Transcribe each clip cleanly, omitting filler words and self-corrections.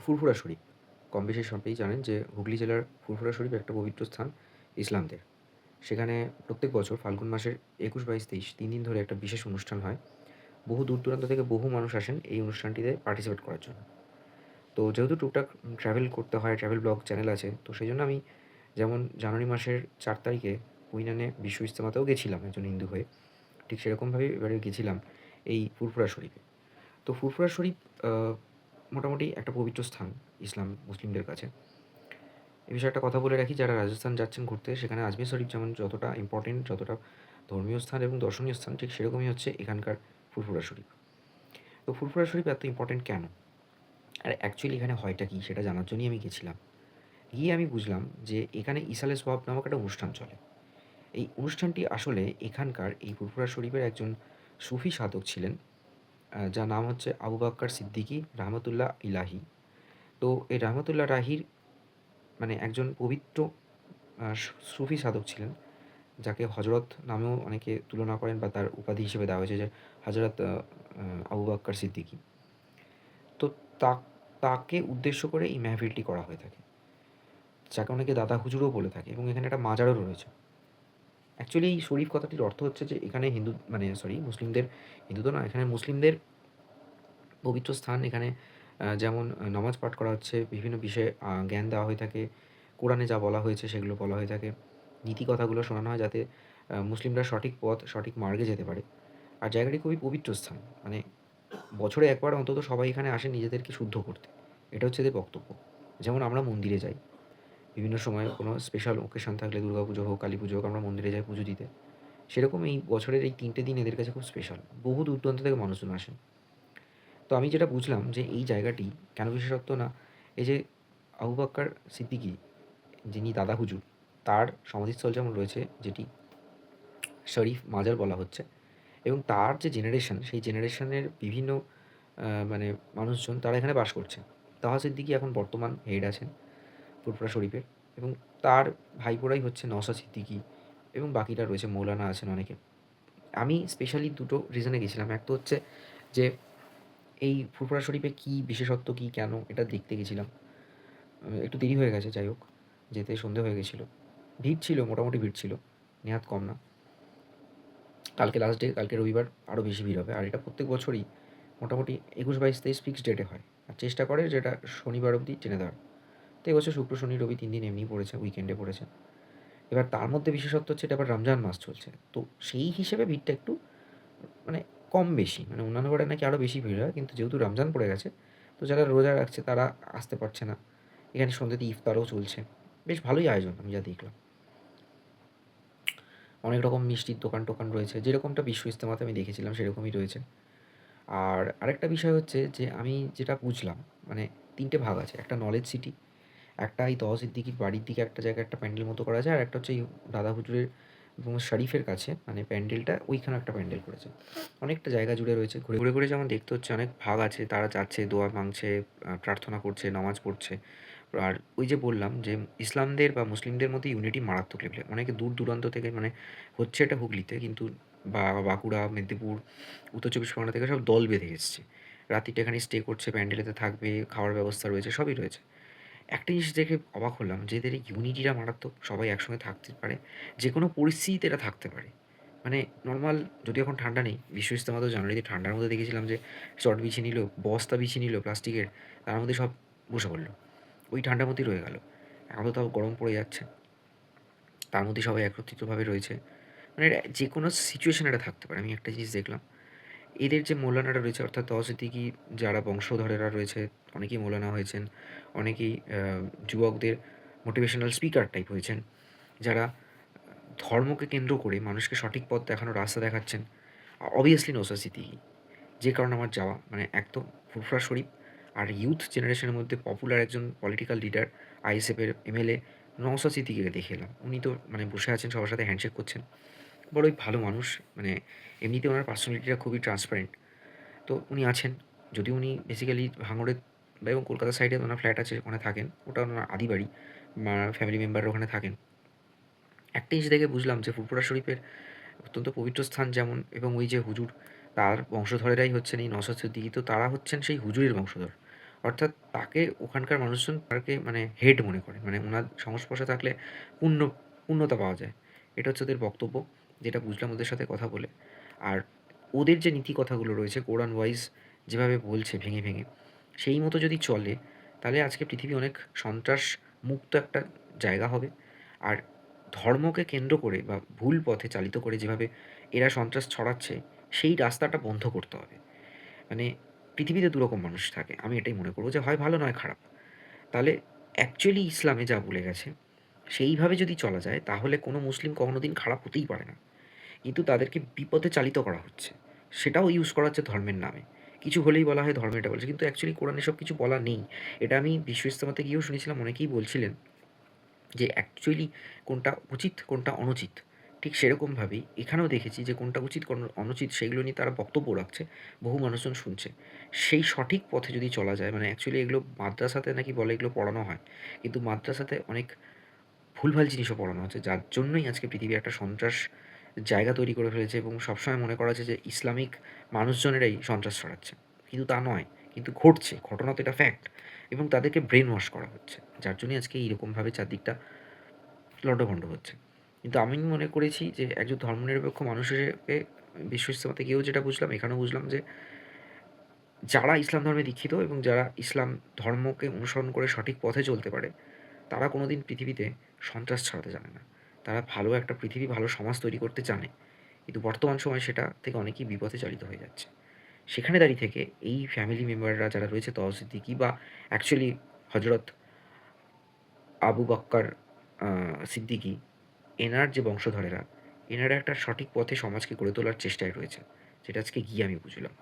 ফুরফুরা শরীফ কম বেশি সবাই জানেন যে হুগলি জেলার ফুরফুরা শরীফ একটা পবিত্র স্থান ইসলামদের। সেখানে প্রত্যেক বছর ফাল্গুন মাসের ২১, ২২, ২৩ ৩ দিন ধরে একটা বিশেষ অনুষ্ঠান হয়। বহু দূর-দূরান্ত থেকে বহু মানুষ আসেন এই অনুষ্ঠানটিতে পার্টিসিপেট করার জন্য। তো যেহেতু টুকটাক ট্রাভেল করতে হয়, ট্রাভেল ব্লগ চ্যানেল আছে। তো সেজন্য আমি যেমন জানুয়ারি মাসের ৪ তারিখে কুইনানে বিশ্ব ইজতেমাতেও গেছিলাম একজন হিন্দু হয়ে। ঠিক সেরকমভাবেই এবারে গেছিলাম এই ফুরফুরা শরীফে। তো ফুরফুরা শরীফ আ মোটামুটি একটা পবিত্র স্থান ইসলাম মুসলিমদের কাছে। এ বিষয়ে একটা কথা বলে রাখি, যারা রাজস্থান যাচ্ছেন ঘুরতে, সেখানে আজমির শরীফ যেমন যতটা ইম্পর্টেন্ট, যতটা ধর্মীয় স্থান এবং দর্শনীয় স্থান, ঠিক সেরকমই হচ্ছে এখানকার ফুরফুরা শরীফ। তো ফুরফুরা শরীফ এত ইম্পর্টেন্ট কেন? আর অ্যাকচুয়ালি এখানে হয়টা কী সেটা জানার জন্যই আমি গেছিলাম। গিয়ে আমি বুঝলাম যে এখানে ইসালে সোয়াব নামক একটা অনুষ্ঠান চলে। এই অনুষ্ঠানটি আসলে এখানকার এই ফুরফুরা শরীফের একজন সুফি সাধক ছিলেন, যার নাম হচ্ছে আবু বাক্কার সিদ্দিকী রাহমাতুল্লাহ ইলাহি। তো এই রাহমাতুল্লাহ রাহির মানে একজন পবিত্র সুফি সাধক ছিলেন, যাকে হজরত নামেও অনেকে তুলনা করেন বা তার উপাধি হিসেবে দেওয়া হয়েছে যে হজরত আবু বাক্কার সিদ্দিকী। তো তা তাকে উদ্দেশ্য করে এই মেহফিলটি করা হয়ে থাকে, যাকে অনেকে দাদা হুজুরও বলে থাকে, এবং এখানে একটা মাজারও রয়েছে। অ্যাকচুয়ালি এই শরীফ কথাটির অর্থ হচ্ছে যে এখানে হিন্দু মানে সরি মুসলিমদের, হিন্দু তো না, এখানে মুসলিমদের পবিত্র স্থান। এখানে যেমন নামাজ পাঠ করা হচ্ছে, বিভিন্ন বিষয়ে জ্ঞান দেওয়া হয়ে থাকে। কোরআনে যা বলা হয়েছে সেগুলো বলা হয়ে থাকে। নীতি কথাগুলো শোনানো হয় যাতে মুসলিমরা সঠিক পথ, সঠিক মার্গে যেতে পারে। আর জায়গাটি খুবই পবিত্র স্থান। মানে বছরে একবার অন্তত সবাই এখানে আসে নিজেদেরকে শুদ্ধ করতে। এটা হচ্ছে এদের বক্তব্য। যেমন আমরা মন্দিরে যাই। বিভিন্ন সময় কোনো স্পেশাল অকেশন থাকলে দুর্গাপুজো হোক, কালীপুজো হোক, আমরা মন্দিরে যাই পুজো দিতে। সেরকম এই বছরের এই ৩ টে দিন এদের কাছে খুব স্পেশাল। বহু দূর-দূরান্ত থেকে মানুষজন আসেন। তো আমি যেটা বুঝলাম যে এই জায়গাটি কেন বিশেষত্ব না, এই যে আবু বাক্কার সিদ্দিকী, যিনি দাদা হুজুর, তার সমাধিস্থল যেমন রয়েছে, যেটি শরীফ মাজার বলা হচ্ছে, এবং তার যে জেনারেশন, সেই জেনারেশনের বিভিন্ন মানে মানুষজন তারা এখানে বাস করছে। তাহা সিদ্দিকী এখন বর্তমান হেড আছেন ফুরফুরা শরীফের, এবং তার ভাইপোরাই হচ্ছে নওশাদ সিদ্দিকী, এবং বাকিরা রয়েছে, মৌলানা আছেন অনেকে। আমি স্পেশালি দুটো রিজনে গেছিলাম। এক তো হচ্ছে যে এই ফুরফুরা শরীফে কী বিশেষত্ব, কী, কেন এটা দেখতে গেছিলাম। একটু দেরি হয়ে গেছে, যাই হোক। যেতে সন্ধে হয়ে গেছিলো। ভিড় ছিল, মোটামুটি ভিড় ছিল। নেহাত কম না। কালকে লাস্ট ডে, কালকে রবিবার আরও বেশি ভিড় হবে। আর এটা প্রত্যেক বছরই মোটামুটি ২১, ২২, ২৩ ফিক্সড ডেটে হয়। আর চেষ্টা করে যে এটা শনিবার অবধি টেনে দেওয়ার। তো এবছর শুক্র, শনি, রবি ৩ দিন এমনিই পড়েছে, উইকেন্ডে পড়েছে। এবার তার মধ্যে বিশেষত্ব হচ্ছে এটা আবার রমজান মাস চলছে। তো সেই হিসেবে ভিড়টা একটু মানে কম বেশি। মানে অন্যান্য বারে নাকি আরও বেশি ভিড় হয়। কিন্তু যেহেতু রমজান পড়ে গেছে, তো যারা রোজা রাখছে তারা আসতে পারছে না। এখানে সন্ধ্যাতে ইফতারও চলছে। বেশ ভালোই আয়োজন আমি যা দেখলাম। অনেক রকম মিষ্টির দোকান-টোকান রয়েছে। যেরকমটা বিশ্ব ইজতেমাতে আমি দেখেছিলাম সেরকমই রয়েছে। আর আরেকটা বিষয় হচ্ছে যে আমি যেটা বুঝলাম, মানে ৩ টে ভাগ আছে। একটা নলেজ সিটি, একটা এই তহা সিদ্দিকীর বাড়ির দিকে একটা জায়গায় একটা প্যান্ডেল মতো করা আছে। আর একটা হচ্ছে এই দাদা হুজুরের এবং শরীফের কাছে, মানে প্যান্ডেলটা ওইখানেও একটা প্যান্ডেল করেছে। অনেকটা জায়গা জুড়ে রয়েছে। ঘুরে যেমন দেখতে হচ্ছে অনেক ভাগ আছে। তারা যাচ্ছে, দোয়া মাংছে, প্রার্থনা করছে, নামাজ পড়ছে। আর ওই যে বললাম যে ইসলামদের বা মুসলিমদের মধ্যে ইউনিটি মারাত্মক লেভেলে। অনেকে দূর-দূরান্ত থেকে, মানে হচ্ছে এটা হুগলিতে, কিন্তু বাঁকুড়া, মেদিনীপুর, উত্তর চব্বিশ পরগনা থেকে সব দল বেঁধে এসছে। রাত্রিটা এখানে স্টে করছে, প্যান্ডেলেতে থাকবে, খাওয়ার ব্যবস্থা রয়েছে, সবই রয়েছে। একটা জিনিস দেখে অবাক হলাম যে এদের এই ইউনিটিটা মারাত্মক। সবাই একসঙ্গে থাকতে পারে। যেকোনো পরিস্থিতিতে এরা থাকতে পারে। মানে নরমাল, যদিও এখন ঠান্ডা নেই। বিশ্ব ইজতেমাতেও জানুয়ারিতে ঠান্ডার মধ্যে দেখেছিলাম যে চট বিছিয়ে নিল, বস্তা বিছিয়ে নিল প্লাস্টিকের, তার মধ্যে সব বসে পড়ল। ওই ঠান্ডার মধ্যেই রয়ে গেল। এখন তো তাও গরম পড়ে যাচ্ছে। তার মধ্যে সবাই একত্রিতভাবে রয়েছে। মানে এরা যেকোনো সিচুয়েশনে এরা থাকতে পারে। আমি একটা জিনিস দেখলাম। এদের যে মৌলানারা রয়েছে, অর্থাৎ তহা সিদ্দিকী যারা বংশধরেরা রয়েছে, অনেকেই মৌলানা হয়েছেন। অনেকেই যুবকদের মোটিভেশনাল স্পিকার টাইপ হয়েছেন, যারা ধর্মকে কেন্দ্র করে মানুষকে সঠিক পথ দেখানোর রাস্তা দেখাচ্ছেন। অবভিয়াসলি নওশাদ সিদ্দিকী। যে কারণে আমার যাওয়া, মানে এক তো ফুরফুরা শরীফ, আর ইউথ জেনারেশনের মধ্যে পপুলার একজন পলিটিক্যাল লিডার, আইএসএফের এমএলএ নওশাদ সিদ্দিকীকে দেখে এলাম। উনি তো মানে বসে আছেন, সবার সাথে হ্যান্ডশেক করছেন। বড়ই ভালো মানুষ। মানে এমনিতে ওনার পার্সোনালিটিটা খুবই ট্রান্সপারেন্ট। তো উনি আছেন। যদিও উনি বেসিক্যালি ভাঙড়ে বা এবং কলকাতা সাইডে ওনার ফ্ল্যাট আছে, ওখানে থাকেন। ওটা ওনার আদি বাড়ি। ফ্যামিলি মেম্বাররা ওখানে থাকেন। একটা জিনিস দেখে বুঝলাম যে ফুরফুরা শরীফের অত্যন্ত পবিত্র স্থান যেমন, এবং ওই যে হুজুর, তার বংশধরেরাই হচ্ছেন এই নওশাদ সিদ্দিকী। তো তারা হচ্ছেন সেই হুজুরের বংশধর। অর্থাৎ তাকে ওখানকার মানুষজন তাকে মানে হেড মনে করে। মানে উনার সংস্পর্শে থাকলে পুণ্য পূর্ণতা পাওয়া যায়। এটা হচ্ছে ওদের বক্তব্য, যেটা বুঝলাম ওদের সাথে কথা বলে। আর ওদের যে নীতি কথাগুলো রয়েছে কোরান ওয়াইজ যেভাবে বলছে ভেঙে, ভেঙে, সেই মতো যদি চলে তাহলে আজকে পৃথিবী অনেক সন্ত্রাস মুক্ত একটা জায়গা হবে। আর ধর্মকে কেন্দ্র করে বা ভুল পথে চালিত করে যেভাবে এরা সন্ত্রাস ছড়াচ্ছে, সেই রাস্তাটা বন্ধ করতে হবে। মানে পৃথিবীতে দুরকম মানুষ থাকে। আমি এটাই মনে করব যে হয় ভালো নয় খারাপ। তাহলে অ্যাকচুয়ালি ইসলামে যা বলে গেছে, সেইভাবে যদি চলা যায় তাহলে কোনো মুসলিম কোনোদিন খারাপ হতেই পারে না। কিন্তু তাদেরকে বিপথে চালিত করা হচ্ছে। সেটাও ইউজ করা হচ্ছে ধর্মের নামে। কিছু হলেই বলা হয় ধর্ম এটা বলেছে। কিন্তু অ্যাকচুয়ালি কোরানে এসব কিছু বলা নেই। এটা আমি বিশ্ব ইস্তেমাতে গিয়েও শুনেছিলাম, অনেকেই বলছিলেন যে অ্যাকচুয়ালি কোনটা উচিত, কোনটা অনুচিত। ঠিক সেরকমভাবেই এখানেও দেখেছি যে কোনটা উচিত, কোন অনুচিত সেইগুলো নিয়ে তারা বক্তব্য রাখছে। বহু মানুষজন শুনছে। সেই সঠিক পথে যদি চলা যায়, মানে অ্যাকচুয়ালি এগুলো মাদ্রাসাতে নাকি বলে এগুলো পড়ানো হয়। কিন্তু মাদ্রাসাতে অনেক ভুলভাল জিনিসও পড়ানো হচ্ছে। যার জন্যই আজকে পৃথিবী একটা সন্ত্রাস জায়গা তৈরি করে ফেলেছে এবং সবসময় মনে করা হচ্ছে যে ইসলামিক মানুষজনেরাই সন্ত্রাস ছড়াচ্ছে। কিন্তু তা নয়। কিন্তু ঘটছে। ঘটনা তো এটা ফ্যাক্ট। এবং তাদেরকে ব্রেন ওয়াশ করা হচ্ছে। যার জন্যই আজকে এইরকমভাবে চারদিকটা লন্ডভন্ড হচ্ছে। কিন্তু আমি মনে করেছি যে একজন ধর্মনিরপেক্ষ মানুষ হিসেবে বিশ্ব ইস্তেমাতে গিয়েও যেটা বুঝলাম, এখানেও বুঝলাম যে যারা ইসলাম ধর্মে দীক্ষিত এবং যারা ইসলাম ধর্মকে অনুসরণ করে সঠিক পথে চলতে পারে, তারা কোনোদিন পৃথিবীতে সন্ত্রাস ছড়াতে জানে না। তারা ভালো একটা পৃথিবী, ভালো সমাজ তৈরি করতে জানে। কিন্তু বর্তমান সময়ে সেটা থেকে অনেকেই বিপথে চালিত হয়ে যাচ্ছে। সেখানে দাঁড়িয়ে থেকে এই ফ্যামিলি মেম্বাররা যারা রয়েছে তও সিদ্দিকী বা অ্যাকচুয়ালি হজরত আবু বক্কর সিদ্দিকী, এনার যে বংশধরেরা, এনারা একটা সঠিক পথে সমাজকে গড়ে তোলার চেষ্টায় রয়েছে। যেটা আজকে গিয়ে আমি বুঝলাম।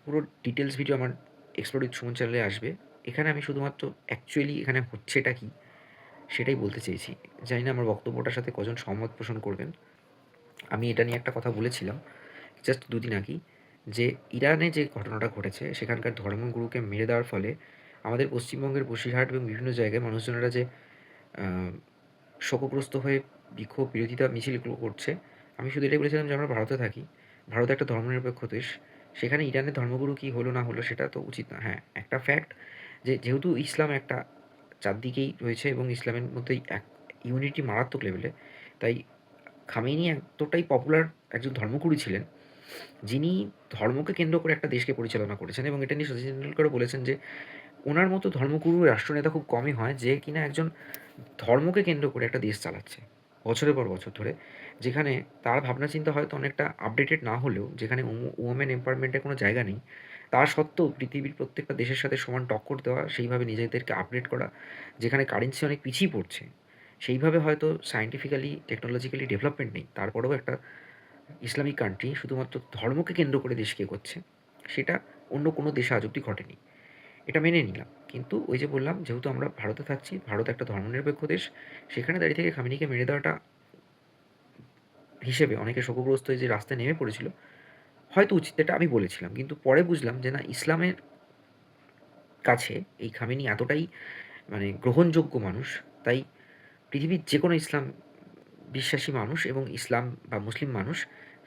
পুরো ডিটেলস ভিডিও আমার এক্সপ্লোর উইথ সুমন চ্যানেলে আসবে। এখানে আমি শুধুমাত্র অ্যাকচুয়ালি এখানে হচ্ছেটা কী, সেটাই বলতে চেয়েছি। জানি না আমার বক্তব্যটার সাথে কজন সহমত পোষণ করবেন। আমি এটা নিয়ে একটা কথা বলেছিলাম জাস্ট দুদিন আগেই, যে ইরানে যে ঘটনাটা ঘটেছে সেখানকার ধর্মগুরুকে মেরে দেওয়ার ফলে আমাদের পশ্চিমবঙ্গের বসিরহাট এবং বিভিন্ন জায়গায় মানুষজনেরা যে আহ, শোকগ্রস্ত হয়ে বিক্ষোভ বিরোধিতা মিছিলগুলো করছে। আমি শুধু এটাই বলেছিলাম যে আমরা ভারতে থাকি, ভারত একটা ধর্মনিরপেক্ষ দেশ। সেখানে ইরানের ধর্মগুরু কী হলো না হলো সেটা তো উচিত না। হ্যাঁ, একটা ফ্যাক্ট যে যেহেতু ইসলাম একটা চারদিকেই রয়েছে এবং ইসলামের মধ্যেই এক ইউনিটি মারাত্মক লেভেলে, তাই খামেনি এতটাই পপুলার একজন ধর্মগুরু ছিলেন, যিনি ধর্মকে কেন্দ্র করে একটা দেশকে পরিচালনা করেছেন। এবং এটা নিয়ে সচিন তেন্ডুলকরও বলেছেন যে ওনার মতো ধর্মগুরু রাষ্ট্রনেতা খুব কমই হয় যে কিনা একজন ধর্মকে কেন্দ্র করে একটা দেশ চালাচ্ছে বছরের পর বছর ধরে, যেখানে তার ভাবনা চিন্তা হয়তো অনেকটা আপডেটেড না হলেও, যেখানে উমেন এম্পাওয়ারমেন্টের কোনো জায়গা নেই, তা সত্ত্বেও পৃথিবীর প্রত্যেকটা দেশের সাথে সমান টক্কর দেওয়া, সেইভাবে নিজেদেরকে আপডেট করা, যেখানে কারেন্সি অনেক পিছিয়ে পড়ছে, সেইভাবে হয়তো সায়েন্টিফিক্যালি টেকনোলজিক্যালি ডেভেলপমেন্ট নেই, তারপরেও একটা ইসলামিক কান্ট্রি শুধুমাত্র ধর্মকে কেন্দ্র করে দেশকে এগোচ্ছে, সেটা অন্য কোনো দেশে আজ অব্দি ঘটেনি। এটা মেনে নিলাম। কিন্তু ওই যে বললাম, যেহেতু আমরা ভারতে থাকছি, ভারত একটা ধর্মনিরপেক্ষ দেশ, সেখানে দাঁড়িয়ে থেকে খামেনিকে মেরে দেওয়াটা হিসেবে অনেকে শোকগ্রস্ত হয়ে যে রাস্তায় নেমে পড়েছিল, হয়তো উচিত, এটা আমি বলেছিলাম। কিন্তু পরে বুঝলাম যে না, ইসলামের কাছে এই খামেনি এতটাই মানে গ্রহণযোগ্য মানুষ, তাই পৃথিবীর যে কোনো ইসলাম বিশ্বাসী মানুষ এবং ইসলাম বা মুসলিম মানুষ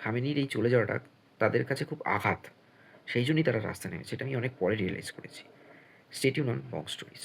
খামেনির এই চলে যাওয়াটা তাদের কাছে খুব আঘাত। সেই জন্যই তারা রাস্তায় নেমেছে। এটা আমি অনেক পরে রিয়েলাইজ করেছি। Stay tune on Bong stories.